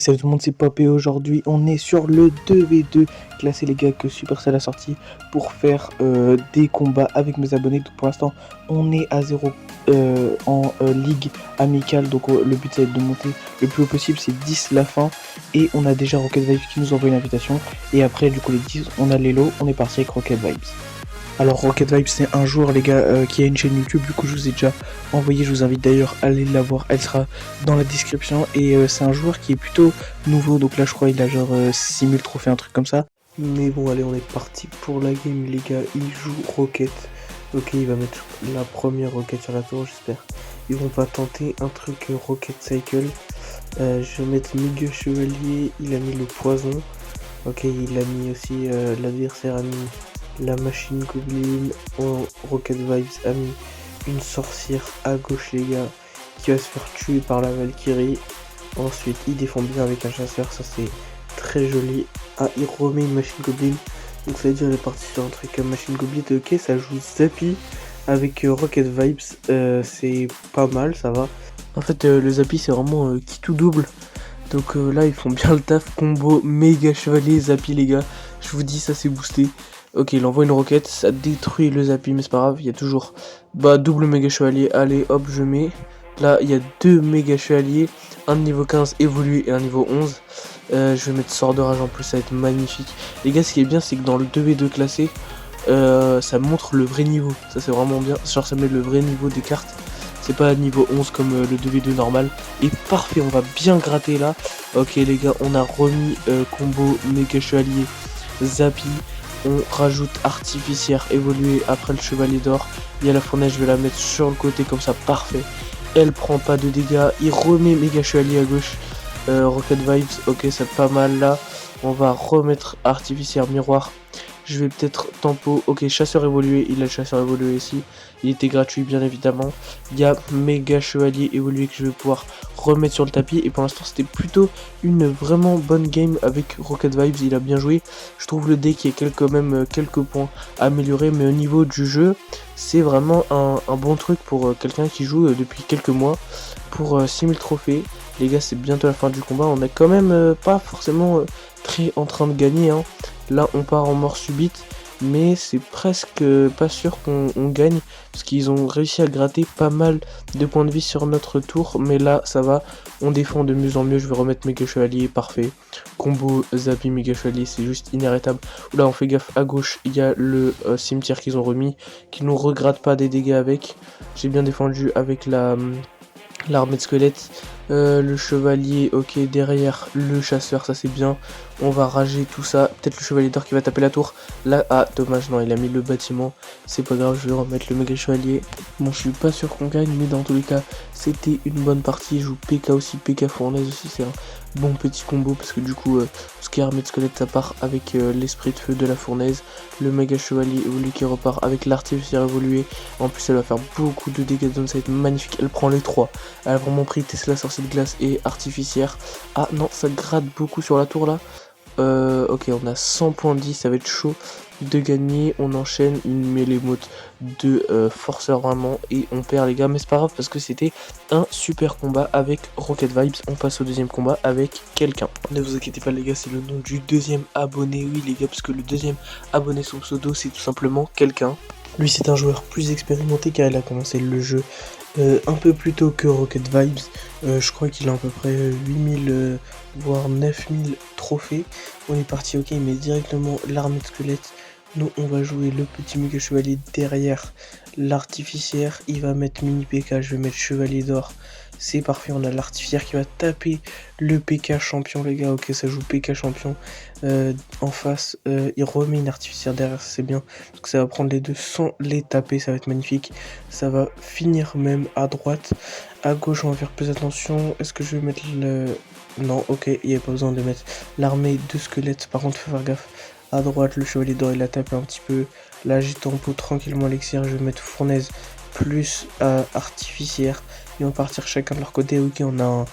Salut tout le monde, c'est Pop et aujourd'hui on est sur le 2v2 classé les gars que Supercell a sorti pour faire des combats avec mes abonnés. Donc pour l'instant on est à 0 en ligue amicale, donc le but c'est de monter le plus haut possible, c'est 10 la fin et on a déjà Rocket Vibes qui nous envoie une invitation et après du coup les 10 on a les lots, on est parti avec Rocket Vibes. Alors Rocket Vibes c'est un joueur les gars qui a une chaîne YouTube, du coup je vous ai déjà envoyé, je vous invite d'ailleurs à aller la voir, elle sera dans la description et c'est un joueur qui est plutôt nouveau, donc là je crois il a genre 6000 trophées, un truc comme ça. Mais bon allez on est parti pour la game les gars, il joue Rocket. Ok, il va mettre la première Rocket sur la tour, j'espère. Ils vont pas tenter un truc Rocket Cycle. Je vais mettre Miguel Chevalier, il a mis le poison. Ok, il a mis aussi l'adversaire a mis la machine Goblin. Rocket Vibes a mis une sorcière à gauche les gars qui va se faire tuer par la Valkyrie. Ensuite il défend bien avec un chasseur, ça c'est très joli. Ah, il remet une machine Goblin, donc ça veut dire il est parti sur un truc machine Goblin. Ok, ça joue Zappy avec Rocket Vibes, c'est pas mal, ça va. En fait le Zappy c'est vraiment qui tout double. Donc là ils font bien le taf, combo méga chevalier Zappy les gars, je vous dis ça c'est boosté. Ok, il envoie une roquette, ça détruit le Zappy mais c'est pas grave, il y a toujours double méga chevalier, allez hop je mets. Là il y a deux méga chevaliers, un de niveau 15 évolué et un niveau 11. Je vais mettre sort de rage en plus, ça va être magnifique. Les gars, ce qui est bien c'est que dans le 2v2 classé, ça montre le vrai niveau, ça c'est vraiment bien, genre ça met le vrai niveau des cartes. C'est pas niveau 11 comme le 2v2 normal. Et parfait, on va bien gratter là. Ok les gars, on a remis combo méga chevalier Zappy. On rajoute artificière évoluée après le chevalier d'or. Il y a la fournaise, je vais la mettre sur le côté comme ça, parfait. Elle prend pas de dégâts. Il remet méga chevalier à gauche. Rocket Vibes, ok, c'est pas mal là. On va remettre artificière miroir. Je vais peut-être tempo. Ok, chasseur évolué. Il a le chasseur évolué ici. Il était gratuit, bien évidemment. Il y a méga chevalier évolué que je vais pouvoir remettre sur le tapis. Et pour l'instant, c'était plutôt une vraiment bonne game avec Rocket Vibes. Il a bien joué. Je trouve le deck qui est quand même quelques points améliorés. Mais au niveau du jeu, c'est vraiment un bon truc pour quelqu'un qui joue depuis quelques mois. Pour 6000 trophées. Les gars, c'est bientôt la fin du combat. On est quand même pas forcément très en train de gagner, hein. Là, on part en mort subite, mais c'est presque pas sûr qu'on gagne, parce qu'ils ont réussi à gratter pas mal de points de vie sur notre tour. Mais là, ça va, on défend de mieux en mieux. Je vais remettre méga chevalier, parfait. Combo Zappy méga chevalier, c'est juste inarrêtable. Là, on fait gaffe, à gauche, il y a le cimetière qu'ils ont remis, qui nous regratte pas des dégâts avec. J'ai bien défendu avec l'armée de squelettes, le chevalier, ok, derrière le chasseur, ça c'est bien. On va rager tout ça, peut-être le chevalier d'or qui va taper la tour. Là, ah dommage, non, il a mis le bâtiment, c'est pas grave, je vais remettre le méga chevalier. Bon, je suis pas sûr qu'on gagne, mais dans tous les cas, c'était une bonne partie. Je joue PK aussi, PK fournaise aussi, c'est un bon petit combo, parce que du coup, ce qui est armée de squelette, ça part avec l'esprit de feu de la fournaise. Le méga chevalier évolué qui repart avec l'artificière évolué. En plus, elle va faire beaucoup de dégâts, donc ça va être magnifique. Elle prend les trois. Elle a vraiment pris Tesla, sorcier de glace et artificière. Ah non, ça gratte beaucoup sur la tour là. Ok, on a 100 points de 10, ça va être chaud de gagner. On enchaîne, il met les modes de forceur vraiment et on perd les gars. Mais c'est pas grave parce que c'était un super combat avec Rocket Vibes. On passe au deuxième combat avec quelqu'un. Ne vous inquiétez pas les gars, c'est le nom du deuxième abonné. Oui les gars, parce que le deuxième abonné son pseudo c'est tout simplement quelqu'un. Lui c'est un joueur plus expérimenté car il a commencé le jeu un peu plus tôt que Rocket Vibes. Je crois qu'il a à peu près 8000 voire 9000 trophées. On est parti, ok, il met directement l'armée de squelettes. Nous on va jouer le petit méga chevalier derrière l'artificière. Il va mettre mini PK, je vais mettre chevalier d'or. C'est parfait, on a l'artificière qui va taper le PK champion les gars. Ok, ça joue PK champion. En face, il remet une artificière derrière, c'est bien. Donc ça va prendre les deux sans les taper, ça va être magnifique. Ça va finir même à droite. À gauche, on va faire plus attention. Est-ce que je vais mettre le... Non, ok, il n'y a pas besoin de mettre l'armée de squelettes. Par contre, faut faire gaffe. À droite, le chevalier d'or, il a tapé un petit peu. Là, j'ai tempo tranquillement l'élixir. Je vais mettre fournaise plus artificière. Ils vont partir chacun de leur côté. Ok, on a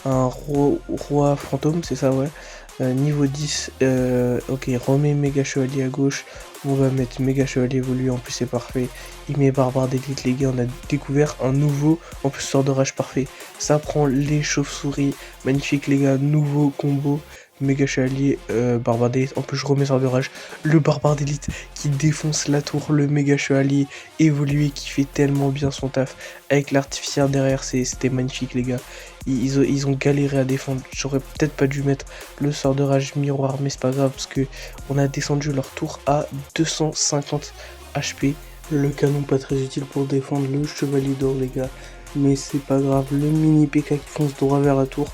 un roi fantôme, c'est ça, ouais. Niveau 10, ok, remets méga chevalier à gauche. On va mettre méga chevalier évolué, en plus c'est parfait. Il met barbare d'élite, les gars, on a découvert un nouveau, en plus sort de rage parfait. Ça prend les chauves-souris, magnifique les gars, nouveau combo. Méga chevalier, barbare d'élite, en plus je remets sort de rage. Le barbare d'élite qui défonce la tour, le méga chevalier évolué qui fait tellement bien son taf. Avec l'artificière derrière, c'était magnifique les gars. Ils ont galéré à défendre, j'aurais peut-être pas dû mettre le sort de rage miroir, mais c'est pas grave parce que on a descendu leur tour à 250 HP. Le canon pas très utile pour défendre le chevalier d'or les gars, mais c'est pas grave. Le mini PK qui fonce droit vers la tour,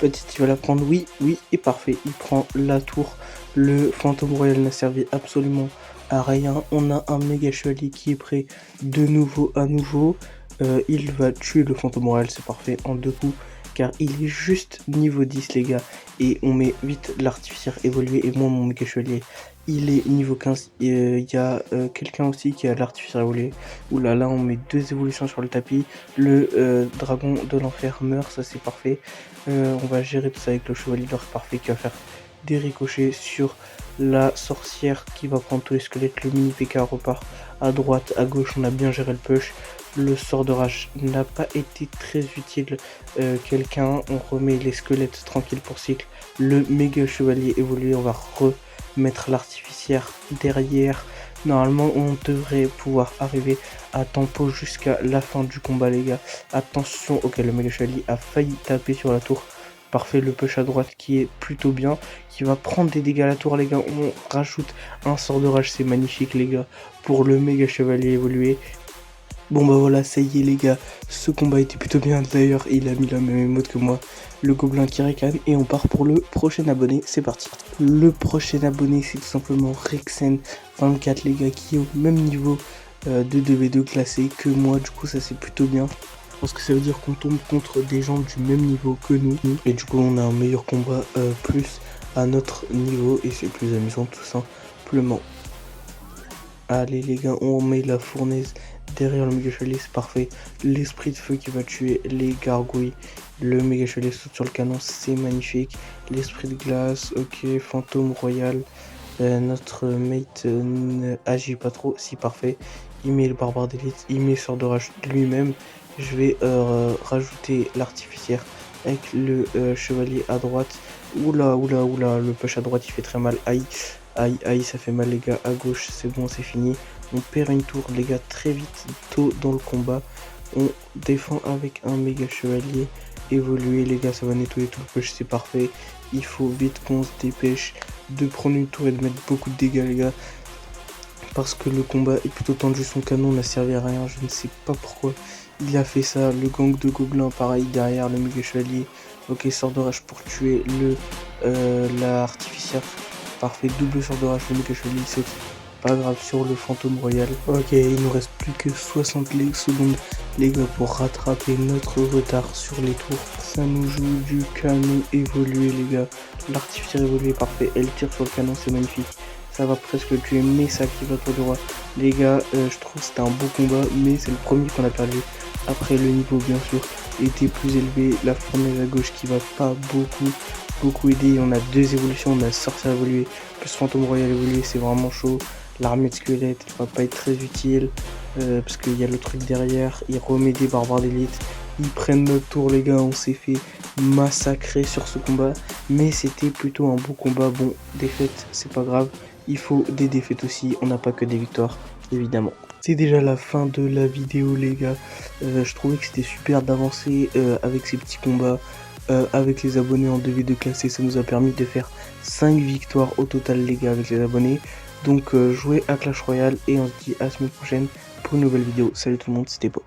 peut-être il va la prendre, oui, et parfait, il prend la tour. Le fantôme royal n'a servi absolument à rien. On a un méga chevalier qui est prêt de nouveau à nouveau. Il va tuer le fantôme royal, c'est parfait, en 2 coups. Car il est juste niveau 10 les gars. Et on met vite l'artificière évolué. Et moi mon méga chevalier il est niveau 15. Il y a quelqu'un aussi qui a l'artificière évolué. Oula là on met 2 évolutions sur le tapis. Le dragon de l'enfer meurt, ça c'est parfait. On va gérer tout ça avec le chevalier d'or parfait qui va faire des ricochets sur la sorcière qui va prendre tous les squelettes. Le mini PK repart à droite, à gauche, on a bien géré le push. Le sort de rage n'a pas été très utile. On remet les squelettes tranquilles pour cycle. Le méga chevalier évolué, on va remettre l'artificière derrière. Normalement, on devrait pouvoir arriver à tempo jusqu'à la fin du combat, les gars. Attention, ok, le méga chevalier a failli taper sur la tour. Parfait, le push à droite qui est plutôt bien, qui va prendre des dégâts à la tour les gars. On rajoute un sort de rage, c'est magnifique les gars, pour le méga chevalier évolué. Bon bah voilà, ça y est les gars, ce combat était plutôt bien, d'ailleurs il a mis la même émote que moi, le gobelin qui réclame, et on part pour le prochain abonné, c'est parti. Le prochain abonné c'est tout simplement Rexen24 les gars, qui est au même niveau de 2v2 classé que moi, du coup ça c'est plutôt bien. Parce que ça veut dire qu'on tombe contre des gens du même niveau que nous, et du coup on a un meilleur combat plus à notre niveau, et c'est plus amusant tout simplement. Allez les gars, on met la fournaise derrière le méga chevalier, c'est parfait. L'esprit de feu qui va tuer les gargouilles. Le méga chevalier saute sur le canon, c'est magnifique. L'esprit de glace, ok. Fantôme royal. Notre mate agit pas trop, si parfait. Il met le barbare d'élite, il met sort de rage lui-même. Je vais rajouter l'artificière avec le chevalier à droite. Oula, le push à droite il fait très mal. Aïe, ça fait mal les gars. À gauche, c'est bon, c'est fini. On perd une tour les gars très vite, tôt dans le combat. On défend avec un méga chevalier évolué les gars, ça va nettoyer tout le push, c'est parfait. Il faut vite qu'on se dépêche de prendre une tour et de mettre beaucoup de dégâts les gars. Parce que le combat est plutôt tendu, son canon n'a servi à rien, je ne sais pas pourquoi il a fait ça. Le gang de gobelins pareil derrière le méga chevalier. Ok, sort de rage pour tuer l'artificière. Parfait, double sort de rage, le méga chevalier saute. Pas grave, sur le fantôme royal. Ok, il nous reste plus que 60 secondes les gars pour rattraper notre retard sur les tours. Ça nous joue du canon évolué les gars. L'artificière évolué, parfait, elle tire sur le canon, c'est magnifique. Ça va presque le tuer, mais ça active la tour du roi. Les gars, je trouve que c'était un beau combat, mais c'est le premier qu'on a perdu. Après le niveau bien sûr était plus élevé. La fournaise à gauche qui va pas beaucoup aider. On a 2 évolutions, on a sorcière évolué, plus fantôme royal évolué, c'est vraiment chaud. L'armée de squelettes va pas être très utile parce qu'il y a le truc derrière. Il remet des barbares d'élite. Ils prennent notre tour les gars, on s'est fait massacrer sur ce combat. Mais c'était plutôt un beau combat. Bon, défaite, c'est pas grave. Il faut des défaites aussi, on n'a pas que des victoires, évidemment. C'est déjà la fin de la vidéo les gars. Je trouvais que c'était super d'avancer avec ces petits combats. Avec les abonnés en 2v2 classés, ça nous a permis de faire 5 victoires au total les gars avec les abonnés. Donc jouez à Clash Royale et on se dit à la semaine prochaine pour une nouvelle vidéo. Salut tout le monde, c'était Pop.